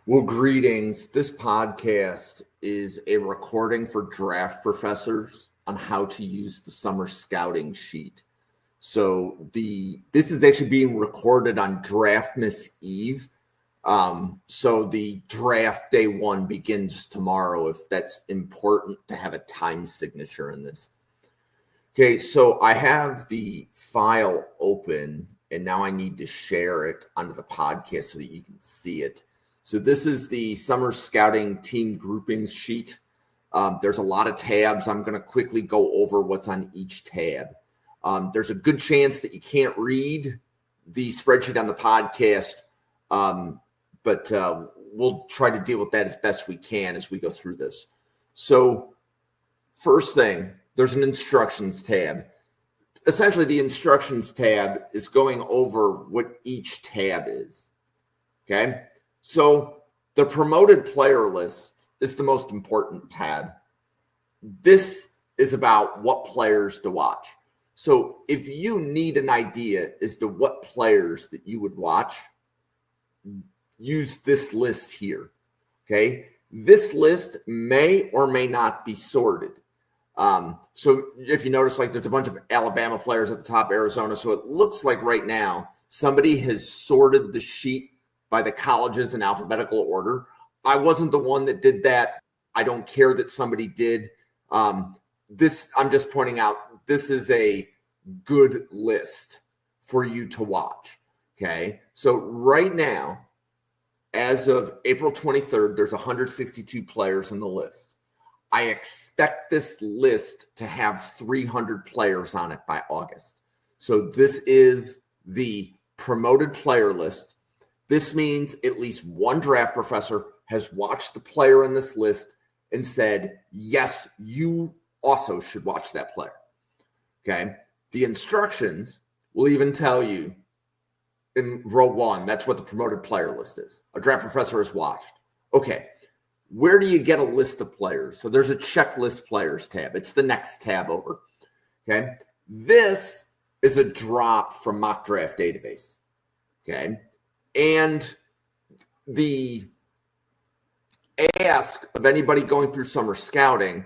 Well, greetings. This podcast is a recording for draft professors on how to use the summer scouting sheet. So this is actually being recorded on Draftmas Eve. So the draft day one begins tomorrow, if that's important to have a time signature in this. Okay, so I have the file open and now I need to share it onto the podcast so that you can see it. So this is the summer scouting team groupings sheet. There's a lot of tabs. I'm going to quickly go over what's on each tab. There's a good chance that you can't read the spreadsheet on the podcast, but we'll try to deal with that as best we can as we go through this. So first thing, there's an instructions tab. Essentially, the instructions tab is going over what each tab is. Okay? So the promoted player list is the most important tab. This is about what players to watch. So if you need an idea as to what players that you would watch, use this list here. Okay? This list may or may not be sorted. So if you notice, like there's a bunch of Alabama players at the top, Arizona. So it looks like right now somebody has sorted the sheet by the colleges in alphabetical order. I wasn't the one that did that. I don't care that somebody did. I'm just pointing out this is a good list for you to watch. Okay. So right now, as of April 23rd, there's 162 players in the list. I expect this list to have 300 players on it by August. So this is the promoted player list. This means at least one draft professor has watched the player in this list and said, yes, you also should watch that player. Okay. The instructions will even tell you in row one, that's what the promoted player list is. A draft professor has watched. Okay. Where do you get a list of players? So there's a checklist players tab. It's the next tab over. Okay. This is a drop from Mock Draft Database. Okay. And the ask of anybody going through summer scouting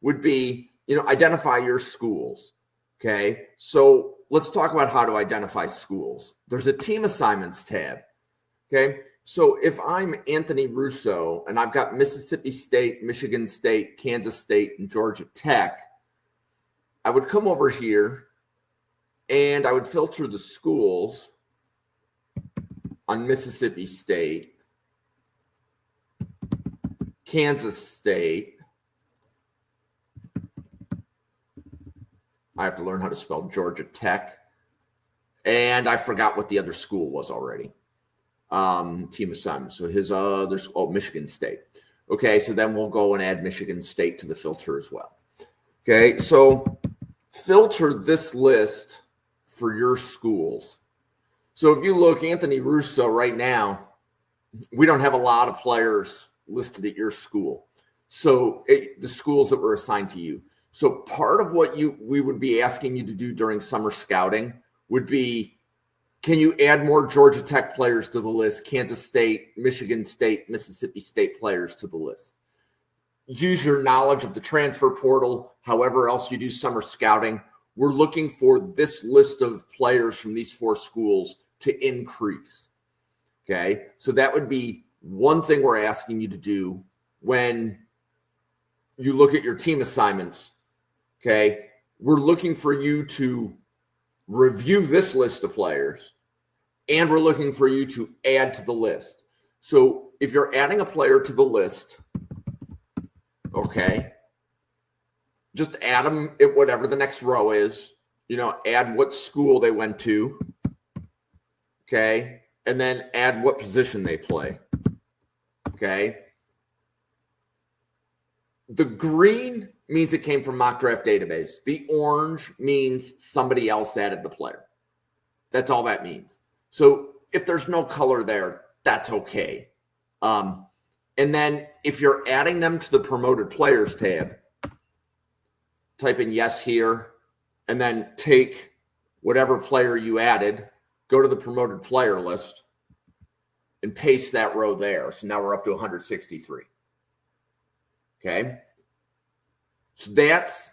would be, identify your schools. Okay. So let's talk about how to identify schools. There's a team assignments tab. Okay. So if I'm Anthony Russo and I've got Mississippi State, Michigan State, Kansas State, and Georgia Tech, I would come over here and I would filter the schools on Mississippi State, Kansas State. I have to learn how to spell Georgia Tech. And I forgot what the other school was already. Team assignment. So there's Michigan State. Okay, so then we'll go and add Michigan State to the filter as well. Okay, so filter this list for your schools. So if you look, Anthony Russo right now, we don't have a lot of players listed at your school. So the schools that were assigned to you. So part of what we would be asking you to do during summer scouting would be, can you add more Georgia Tech players to the list, Kansas State, Michigan State, Mississippi State players to the list? Use your knowledge of the transfer portal, however else you do summer scouting. We're looking for this list of players from these four schools to increase. Okay, so that would be one thing we're asking you to do when you look at your team assignments. Okay, we're looking for you to review this list of players, and we're looking for you to add to the list. So if you're adding a player to the list, okay, just add them at whatever the next row is, add what school they went to, okay, and then add what position they play, okay. The green means it came from Mock Draft Database. The orange means somebody else added the player. That's all that means. So if there's no color there, that's okay. And then if you're adding them to the promoted players tab, type in yes here, and then take whatever player you added, go to the promoted player list, and paste that row there. So now we're up to 163. Okay. So that's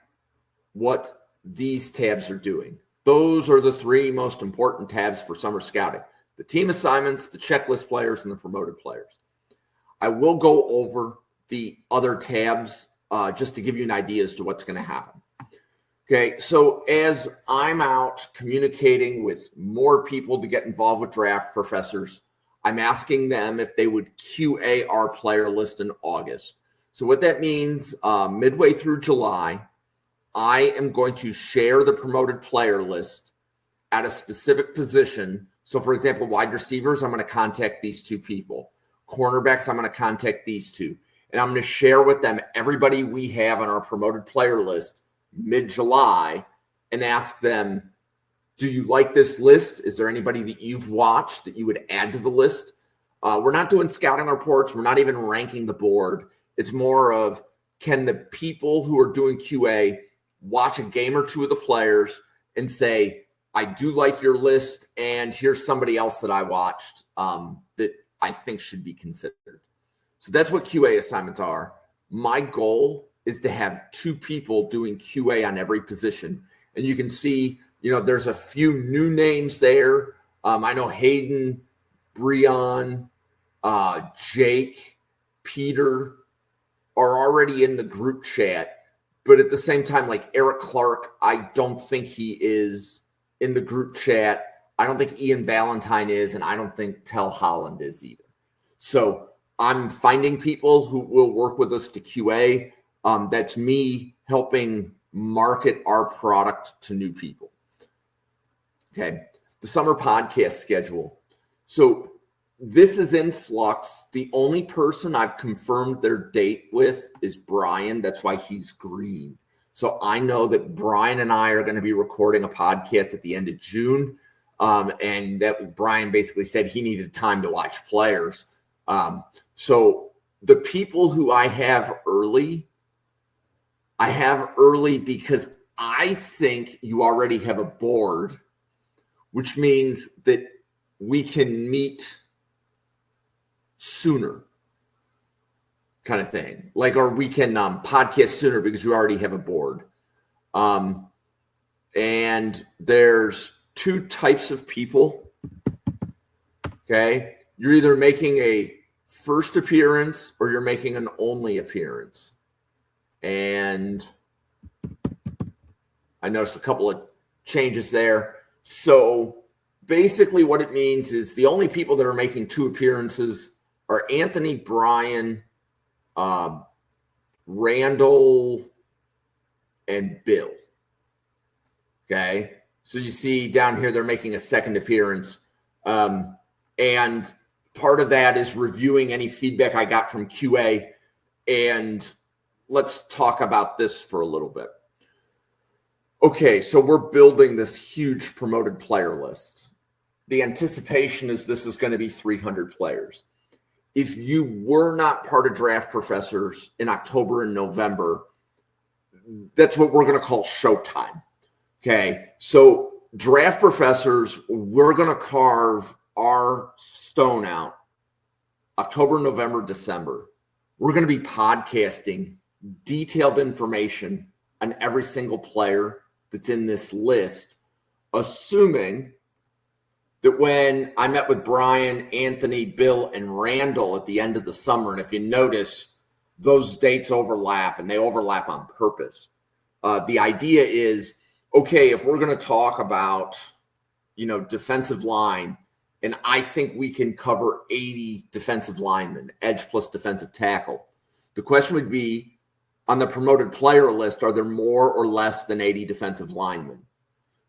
what these tabs are doing. Those are the three most important tabs for summer scouting: the team assignments, the checklist players, and the promoted players. I will go over the other tabs just to give you an idea as to what's going to happen. Okay, so as I'm out communicating with more people to get involved with draft professors, I'm asking them if they would QA our player list in August. So what that means, midway through July, I am going to share the promoted player list at a specific position. So for example, wide receivers, I'm going to contact these two people. Cornerbacks, I'm going to contact these two. And I'm going to share with them everybody we have on our promoted player list mid-July and ask them, do you like this list? Is there anybody that you've watched that you would add to the list? We're not doing scouting reports. We're not even ranking the board. It's more of, can the people who are doing QA watch a game or two of the players and say, I do like your list, and here's somebody else that I watched that I think should be considered. So that's what QA assignments are. My goal is to have two people doing QA on every position. And you can see, there's a few new names there. I know Hayden, Breon, Jake, Peter are already in the group chat. But at the same time, like Eric Clark, I don't think he is in the group chat. I don't think Ian Valentine is, and I don't think Tel Holland is either. So I'm finding people who will work with us to QA. That's me helping market our product to new people. Okay. The summer podcast schedule. So this is in flux. The only person I've confirmed their date with is Brian. That's why he's green. So I know that Brian and I are going to be recording a podcast at the end of June. And that Brian basically said he needed time to watch players. So the people who I have early because I think you already have a board, which means that we can meet sooner, kind of thing. Or we can podcast sooner because you already have a board. And there's two types of people. Okay. You're either making a first appearance or you're making an only appearance. And I noticed a couple of changes there. So basically what it means is the only people that are making two appearances are Anthony, Brian, Randall, and Bill. Okay. So you see down here, they're making a second appearance. And part of that is reviewing any feedback I got from QA. And let's talk about this for a little bit. Okay, so we're building this huge promoted player list. The anticipation is this is going to be 300 players. If you were not part of Draft Professors in October and November, that's what we're going to call showtime. Okay, so Draft Professors, we're going to carve our stone out October, November, December. We're going to be podcasting detailed information on every single player that's in this list, assuming that when I met with Brian, Anthony, Bill, and Randall at the end of the summer, and if you notice, those dates overlap, and they overlap on purpose. The idea is, okay, if we're going to talk about, defensive line, and I think we can cover 80 defensive linemen, edge plus defensive tackle. The question would be, on the promoted player list, are there more or less than 80 defensive linemen?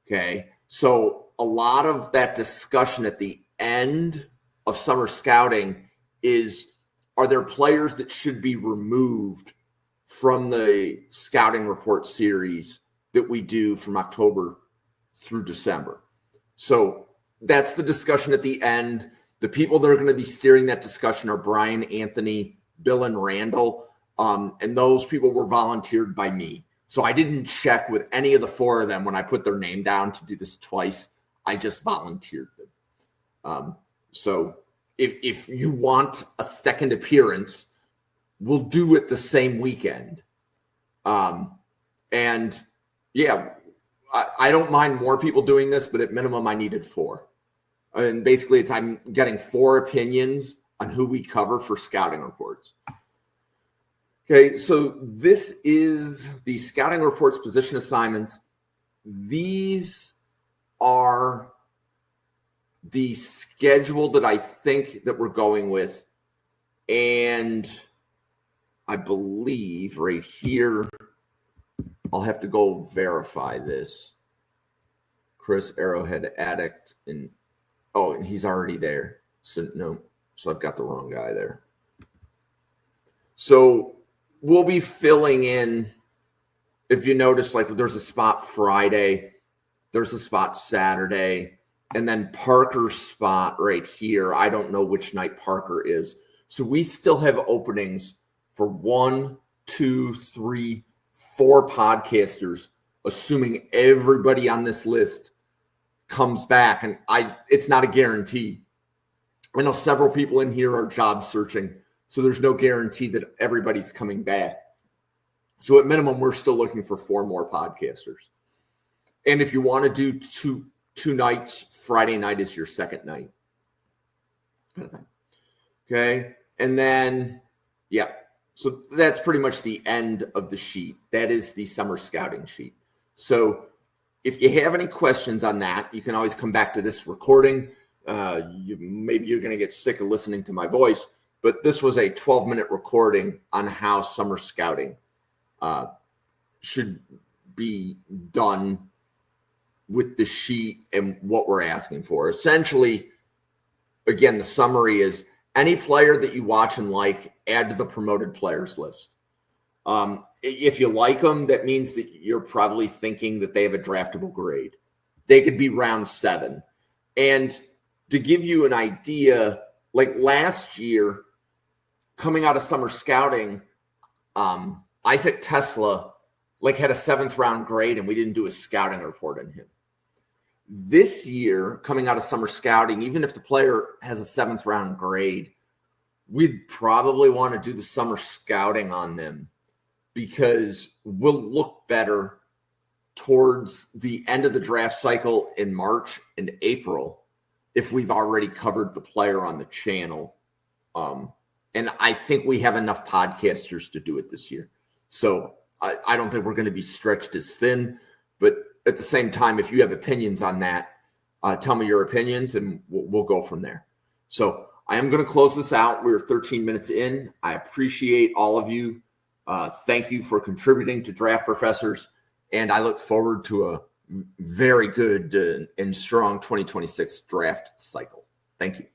Okay, so a lot of that discussion at the end of summer scouting is, are there players that should be removed from the scouting report series that we do from October through December? So that's the discussion at the end. The people that are going to be steering that discussion are Brian, Anthony, Bill, and Randall. And those people were volunteered by me. So I didn't check with any of the four of them when I put their name down to do this twice. I just volunteered them. So if you want a second appearance, we'll do it the same weekend. And yeah, I don't mind more people doing this, but at minimum I needed 4. And basically I'm getting 4 opinions on who we cover for scouting reports. Okay, so this is the scouting reports position assignments. These are the schedule that I think that we're going with. And I believe right here, I'll have to go verify this. Chris Arrowhead Addict, and he's already there. So no, so I've got the wrong guy there. So we'll be filling in. If you notice, like there's a spot Friday, there's a spot Saturday, and then Parker's spot right here. I don't know which night Parker is. So we still have openings for 1, 2, 3, 4 podcasters, assuming everybody on this list comes back. And it's not a guarantee. I know several people in here are job searching, so there's no guarantee that everybody's coming back. So at minimum, we're still looking for 4 more podcasters. And if you want to do two nights, Friday night is your second night. Kind of thing. Okay. And then, yeah. So that's pretty much the end of the sheet. That is the summer scouting sheet. So if you have any questions on that, you can always come back to this recording. Maybe you're going to get sick of listening to my voice, but this was a 12-minute recording on how summer scouting should be done with the sheet and what we're asking for. Essentially, again, the summary is any player that you watch and like, add to the promoted players list. If you like them, that means that you're probably thinking that they have a draftable grade. They could be round 7. And to give you an idea, like last year, coming out of summer scouting, Isaac Tesla had a 7th round grade and we didn't do a scouting report on him. This year, coming out of summer scouting, even if the player has a 7th round grade, we'd probably want to do the summer scouting on them because we'll look better towards the end of the draft cycle in March and April if we've already covered the player on the channel. And I think we have enough podcasters to do it this year. So I don't think we're going to be stretched as thin, but at the same time, if you have opinions on that, tell me your opinions and we'll go from there. So I am going to close this out. We're 13 minutes in. I appreciate all of you. Thank you for contributing to Draft Professors. And I look forward to a very good and strong 2026 draft cycle. Thank you.